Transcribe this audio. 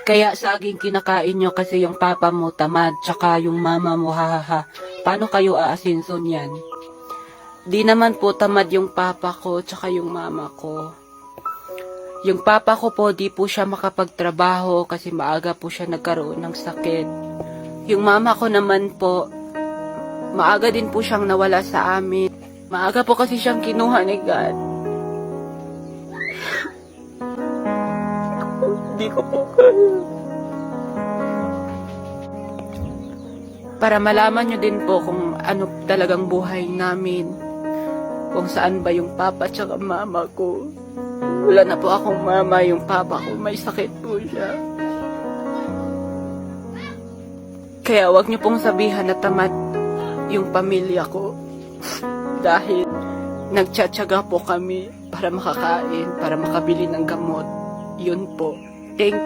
Kaya saging kinakain nyo kasi yung papa mo tamad, tsaka yung mama mo hahaha. Paano kayo aasinso niyan? Di naman po tamad yung papa ko, tsaka yung mama ko. Yung papa ko po, di po siya makapagtrabaho kasi maaga po siya nagkaroon ng sakit. Yung mama ko naman po, maaga din po siyang nawala sa amin. Maaga po kasi siyang kinuha ni God. Hindi ko po kaya. Para malaman nyo din po kung ano talagang buhay namin. Kung saan ba yung papa tsaka mama ko. Wala na po akong mama, yung papa ko may sakit po siya. Kaya wag nyo pong sabihan na tamad yung pamilya ko. Dahil nagtsatsaga po kami para makakain, para makabili ng gamot. Yun po. Thank you.